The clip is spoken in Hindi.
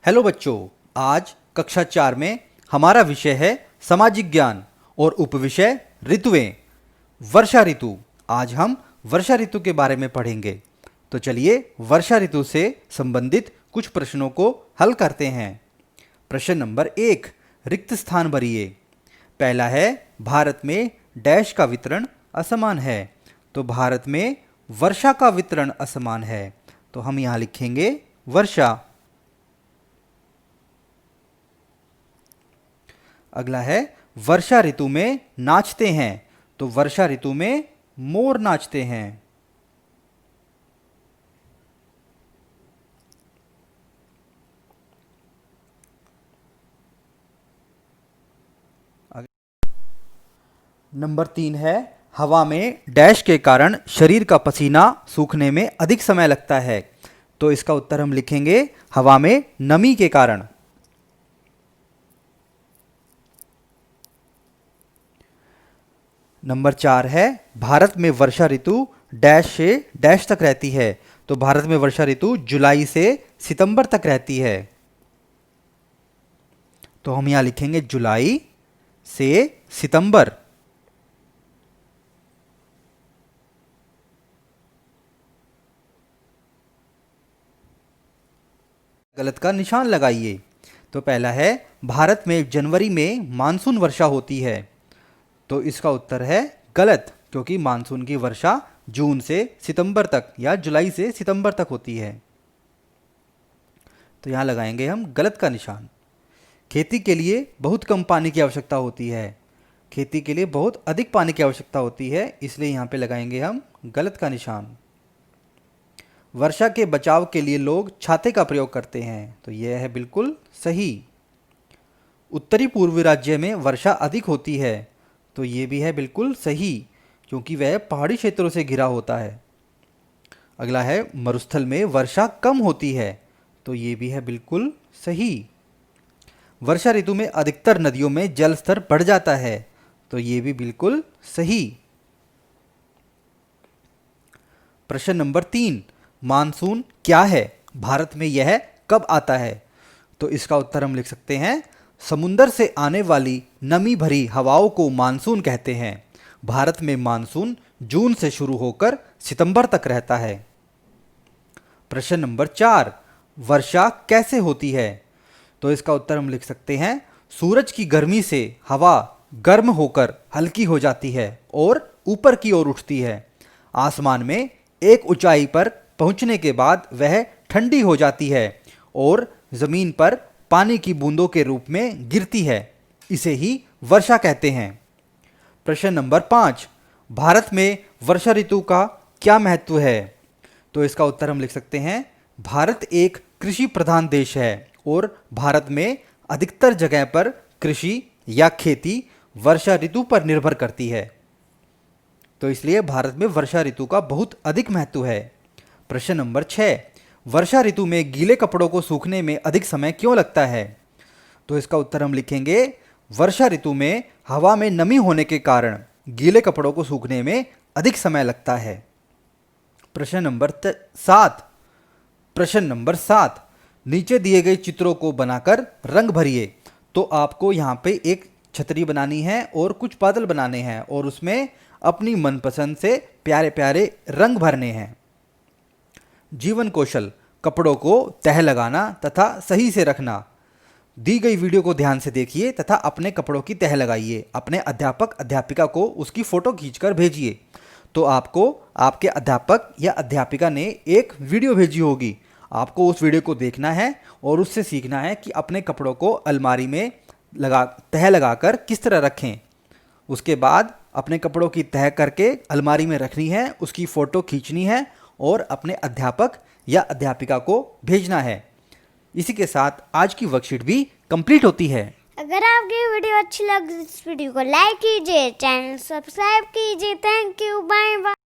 हेलो बच्चों, आज कक्षा 4 में हमारा विषय है सामाजिक ज्ञान और उपविषय ऋतुएं। वर्षा ऋतु। आज हम वर्षा ऋतु के बारे में पढ़ेंगे। तो चलिए वर्षा ऋतु से संबंधित कुछ प्रश्नों को हल करते हैं। प्रश्न नंबर 1, रिक्त स्थान भरिए। पहला है, भारत में डैश का वितरण असमान है। तो भारत में वर्षा का वितरण असमान है, तो हम यहाँ लिखेंगे वर्षा। अगला है, वर्षा ऋतु में नाचते हैं। तो वर्षा ऋतु में मोर नाचते हैं। नंबर 3 है, हवा में डैश के कारण शरीर का पसीना सूखने में अधिक समय लगता है। तो इसका उत्तर हम लिखेंगे हवा में नमी के कारण। नंबर 4 है, भारत में वर्षा ऋतु डैश से डैश तक रहती है। तो भारत में वर्षा ऋतु जुलाई से सितंबर तक रहती है। तो हम यहां लिखेंगे जुलाई से सितंबर। गलत का निशान लगाइए। तो पहला है, भारत में जनवरी में मानसून वर्षा होती है। तो इसका उत्तर है गलत, क्योंकि मानसून की वर्षा जून से सितंबर तक या जुलाई से सितंबर तक होती है। तो यहाँ लगाएंगे हम गलत का निशान। खेती के लिए बहुत कम पानी की आवश्यकता होती है। खेती के लिए बहुत अधिक पानी की आवश्यकता होती है, इसलिए यहाँ पे लगाएंगे हम गलत का निशान। वर्षा के बचाव के लिए लोग छाते का प्रयोग करते हैं। तो यह है बिल्कुल सही। उत्तरी पूर्वी राज्य में वर्षा अधिक होती है। तो ये भी है बिल्कुल सही, क्योंकि वह पहाड़ी क्षेत्रों से घिरा होता है। अगला है, मरुस्थल में वर्षा कम होती है। तो ये भी है बिल्कुल सही। वर्षा ऋतु में अधिकतर नदियों में जल स्तर बढ़ जाता है। तो ये भी बिल्कुल सही। प्रश्न नंबर 3, मानसून क्या है? भारत में यह कब आता है? तो इसका उत्तर हम लिख सकते हैं, समुंदर से आने वाली नमी भरी हवाओं को मानसून कहते हैं। भारत में मानसून जून से शुरू होकर सितंबर तक रहता है। प्रश्न नंबर 4, वर्षा कैसे होती है? तो इसका उत्तर हम लिख सकते हैं, सूरज की गर्मी से हवा गर्म होकर हल्की हो जाती है और ऊपर की ओर उठती है। आसमान में एक ऊंचाई पर पहुंचने के बाद वह ठंडी हो जाती है और जमीन पर पानी की बूंदों के रूप में गिरती है। इसे ही वर्षा कहते हैं। प्रश्न नंबर 5, भारत में वर्षा ऋतु का क्या महत्व है? तो इसका उत्तर हम लिख सकते हैं, भारत एक कृषि प्रधान देश है और भारत में अधिकतर जगह पर कृषि या खेती वर्षा ऋतु पर निर्भर करती है। तो इसलिए भारत में वर्षा ऋतु का बहुत अधिक महत्व है। प्रश्न नंबर 6, वर्षा ऋतु में गीले कपड़ों को सूखने में अधिक समय क्यों लगता है? तो इसका उत्तर हम लिखेंगे, वर्षा ऋतु में हवा में नमी होने के कारण गीले कपड़ों को सूखने में अधिक समय लगता है। प्रश्न नंबर 7, नीचे दिए गए चित्रों को बनाकर रंग भरिए। तो आपको यहाँ पे एक छतरी बनानी है और कुछ बादल बनाने हैं और उसमें अपनी मनपसंद से प्यारे प्यारे रंग भरने हैं। जीवन कौशल, कपड़ों को तह लगाना तथा सही से रखना। दी गई वीडियो को ध्यान से देखिए तथा अपने कपड़ों की तह लगाइए। अपने अध्यापक अध्यापिका को उसकी फ़ोटो खींचकर भेजिए। तो आपको आपके अध्यापक या अध्यापिका ने एक वीडियो भेजी होगी। आपको उस वीडियो को देखना है और उससे सीखना है कि अपने कपड़ों को अलमारी में तह लगाकर किस तरह रखें। उसके बाद अपने कपड़ों की तह करके अलमारी में रखनी है, उसकी फ़ोटो खींचनी है और अपने अध्यापक या अध्यापिका को भेजना है। इसी के साथ आज की वर्कशीट भी कंप्लीट होती है। अगर आपकी वीडियो अच्छी लगे तो इस वीडियो को लाइक कीजिए, चैनल सब्सक्राइब कीजिए। Thank you, bye bye.